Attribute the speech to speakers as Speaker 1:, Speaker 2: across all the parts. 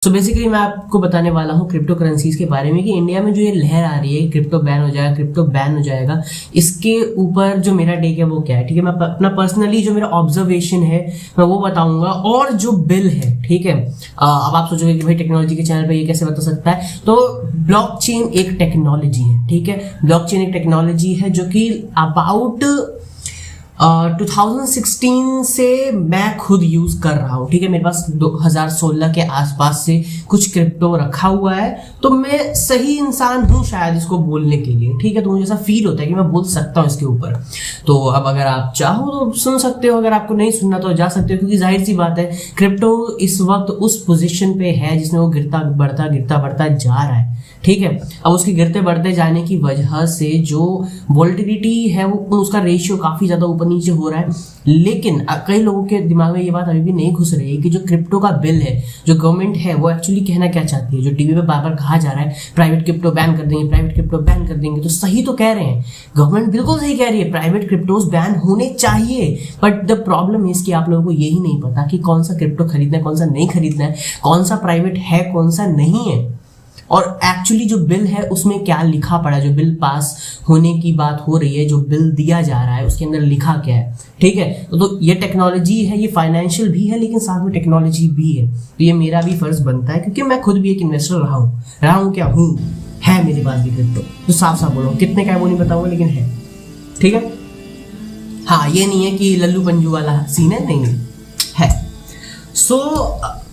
Speaker 1: So basically मैं आपको बताने वाला हूँ क्रिप्टो करेंसीज के बारे में कि इंडिया में जो ये लहर आ रही है क्रिप्टो बैन हो जाएगा, क्रिप्टो बैन हो जाएगा, इसके ऊपर जो मेरा टेक है वो क्या है। ठीक है, मैं अपना पर्सनली जो मेरा ऑब्जर्वेशन है मैं वो बताऊंगा। और जो बिल है, ठीक है, अब आप सोचोगे कि भाई टेक्नोलॉजी के चैनल पे ये कैसे बता सकता है, तो ब्लॉकचेन एक टेक्नोलॉजी है। ठीक है, ब्लॉकचेन एक टेक्नोलॉजी है जो कि अबाउट 2016 से मैं खुद यूज कर रहा हूँ। ठीक है, मेरे पास 2016 के आसपास से कुछ क्रिप्टो रखा हुआ है, तो मैं सही इंसान हूँ शायद इसको बोलने के लिए। ठीक है, तो मुझे ऐसा फील होता है कि मैं बोल सकता हूँ इसके ऊपर। तो अब अगर आप चाहो तो सुन सकते हो, अगर आपको नहीं सुनना तो जा सकते हो, क्योंकि जाहिर सी बात है क्रिप्टो इस वक्त उस पोजीशन पे है जिसमें वो गिरता बढ़ता जा रहा है। ठीक है, अब उसके गिरते बढ़ते जाने की वजह से जो वोलेटिलिटी है वो उसका रेशियो काफी ज्यादा ऊपर नीचे हो रहा है। लेकिन कई लोगों के दिमाग में ये बात अभी भी नहीं घुस रही है कि जो क्रिप्टो का बिल है, जो गवर्नमेंट है, वो एक्चुअली कहना क्या चाहती है। जो टीवी पे बार बार कहा जा रहा है प्राइवेट क्रिप्टो बैन कर देंगे, प्राइवेट क्रिप्टो बैन कर देंगे, तो सही तो कह रहे हैं, गवर्नमेंट बिल्कुल सही कह रही है, प्राइवेट क्रिप्टोज बैन होने चाहिए। बट द प्रॉब्लम इज कि आप लोगों को यही नहीं पता कि कौन सा क्रिप्टो खरीदना है, कौन सा नहीं खरीदना है, कौन सा प्राइवेट है, कौन सा नहीं है, और एक्चुअली जो बिल है उसमें क्या लिखा पड़ा है। जो बिल पास होने की बात हो रही है, जो बिल दिया जा रहा है, उसके अंदर लिखा क्या है। ठीक है, तो ये टेक्नोलॉजी है, ये फाइनेंशियल भी है, लेकिन साथ में टेक्नोलॉजी भी है। तो ये मेरा भी फर्ज बनता है, क्योंकि मैं खुद भी एक इन्वेस्टर रहा हूँ क्या हूँ, है मेरे पास भी क्रिप्टो। तो साफ साफ बोलो, कितने का है वो नहीं बताऊंगा, लेकिन है। ठीक है, हाँ, ये नहीं है कि लल्लू पंजू वाला सीन है, नहीं है। सो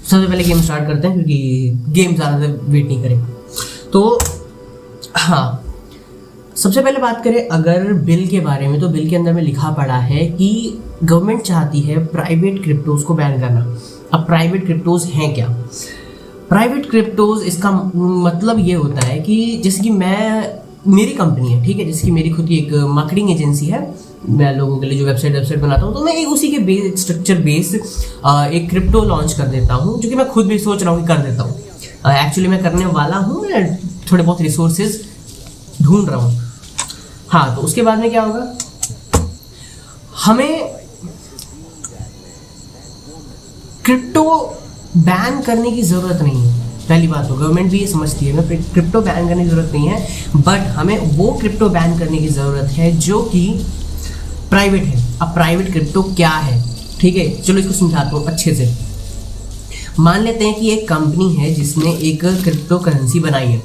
Speaker 1: सबसे पहले गेम स्टार्ट करते हैं, क्योंकि गेम ज़्यादा देर वेट नहीं करेगा। तो हाँ, सबसे पहले बात करें अगर बिल के बारे में, तो बिल के अंदर में लिखा पड़ा है कि गवर्नमेंट चाहती है प्राइवेट क्रिप्टोज को बैन करना। अब प्राइवेट क्रिप्टोज हैं क्या? प्राइवेट क्रिप्टोज, इसका मतलब ये होता है कि जैसे कि मेरी कंपनी है, ठीक है, जैसे कि मेरी खुद की एक मार्केटिंग एजेंसी है, मैं लोगों के लिए जो वेबसाइट बनाता हूँ, तो मैं उसी के स्ट्रक्चर बेस एक क्रिप्टो लॉन्च कर देता हूँ, जो कि मैं खुद भी सोच रहा हूँ कि कर देता हूँ। एक्चुअली मैं करने वाला हूँ, मैं थोड़े बहुत रिसोर्सेज ढूंढ रहा हूँ। हाँ, तो उसके बाद में क्या होगा, हमें क्रिप्टो बैन करने की ज़रूरत नहीं है। पहली बात, तो गवर्नमेंट भी ये समझती है हमें क्रिप्टो बैन करने की ज़रूरत नहीं है, बट हमें वो क्रिप्टो बैन करने की ज़रूरत है जो कि प्राइवेट है। अब प्राइवेट क्रिप्टो क्या है? ठीक है, चलो इसको समझाता हूँ अच्छे से। मान लेते हैं कि एक कंपनी है जिसने एक क्रिप्टो करेंसी बनाई है।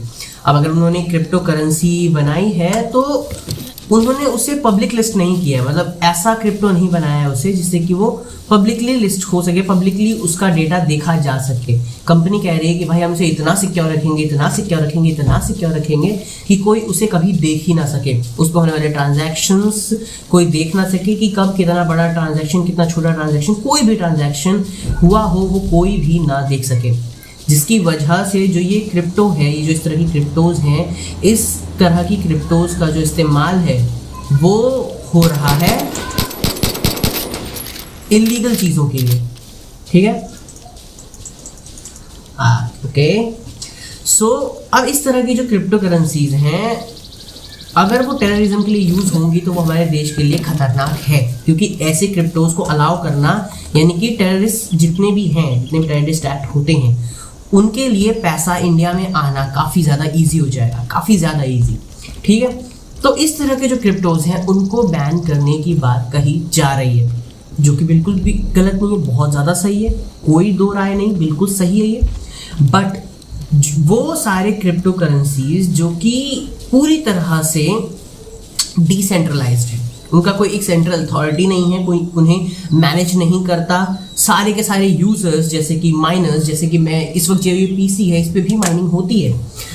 Speaker 1: अब अगर उन्होंने क्रिप्टो करेंसी बनाई है तो उन्होंने उसे पब्लिक लिस्ट नहीं किया है, मतलब ऐसा क्रिप्टो नहीं बनाया है उसे जिससे कि वो पब्लिकली लिस्ट हो सके, पब्लिकली उसका डेटा देखा जा सके। कंपनी कह रही है कि भाई हम उसे इतना सिक्योर रखेंगे, इतना सिक्योर रखेंगे, इतना सिक्योर रखेंगे कि कोई उसे कभी देख ही ना सके, उस पर होने वाले ट्रांजैक्शंस कोई देख ना सके कि कब कितना बड़ा ट्रांजैक्शन, कितना छोटा ट्रांजैक्शन, कोई भी ट्रांजैक्शन हुआ हो वो कोई भी ना देख सके। जिसकी वजह से जो ये क्रिप्टो है, ये जो इस तरह की क्रिप्टोज हैं, इस तरह की क्रिप्टोज का जो इस्तेमाल है वो हो रहा है इलीगल चीज़ों के लिए। ठीक है, ओके। सो अब इस तरह की जो क्रिप्टो करेंसीज हैं, अगर वो टेररिज्म के लिए यूज़ होंगी तो वो हमारे देश के लिए खतरनाक है, क्योंकि ऐसे क्रिप्टोज को अलाउ करना, यानी कि टेररिस्ट जितने भी हैं, जितने भी टेररिस्ट एक्ट होते हैं, उनके लिए पैसा इंडिया में आना काफ़ी ज़्यादा इजी हो जाएगा, काफ़ी ज़्यादा इजी। ठीक है, तो इस तरह के जो क्रिप्टोज हैं उनको बैन करने की बात कही जा रही है, जो कि बिल्कुल भी गलत नहीं है, बहुत ज़्यादा सही है, कोई दो राय नहीं, बिल्कुल सही है ये। बट वो सारे क्रिप्टो करेंसीज जो कि पूरी तरह से डिसेंट्रलाइज्ड है, उनका कोई एक सेंट्रल अथॉरिटी नहीं है, कोई उन्हें मैनेज नहीं करता, सारे के सारे यूजर्स जैसे कि माइनर्स, जैसे कि मैं इस वक्त जो ये पीसी है इस पे भी माइनिंग होती है,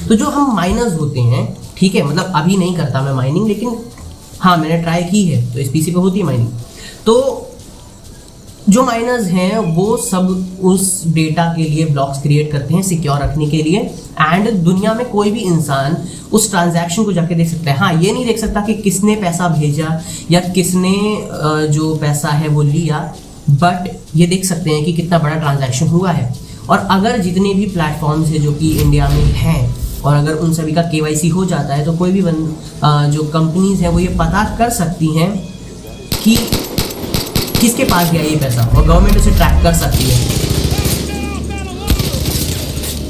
Speaker 1: तो जो हम माइनर्स होते हैं, ठीक है, मतलब अभी नहीं करता मैं माइनिंग, लेकिन हाँ मैंने ट्राई की है, तो इस पीसी पे होती है माइनिंग। तो जो माइनर्स हैं वो सब उस डेटा के लिए ब्लॉक्स क्रिएट करते हैं सिक्योर रखने के लिए, एंड दुनिया में कोई भी इंसान उस ट्रांजैक्शन को जाके देख सकता है। हाँ, ये नहीं देख सकता कि किसने पैसा भेजा या किसने जो पैसा है वो लिया, बट ये देख सकते हैं कि कितना बड़ा ट्रांजैक्शन हुआ है। और अगर जितने भी प्लेटफॉर्म्स है जो कि इंडिया में हैं, और अगर उन सभी का KYC हो जाता है, तो कोई भी जो कंपनीज हैं वो ये पता कर सकती हैं कि किसके पास गया ये पैसा, और गवर्नमेंट उसे ट्रैक कर सकती है।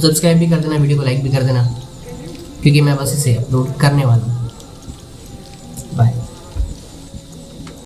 Speaker 1: सब्सक्राइब भी कर देना, वीडियो को लाइक भी कर देना, क्योंकि मैं बस इसे अपलोड करने वाला हूँ। बाय।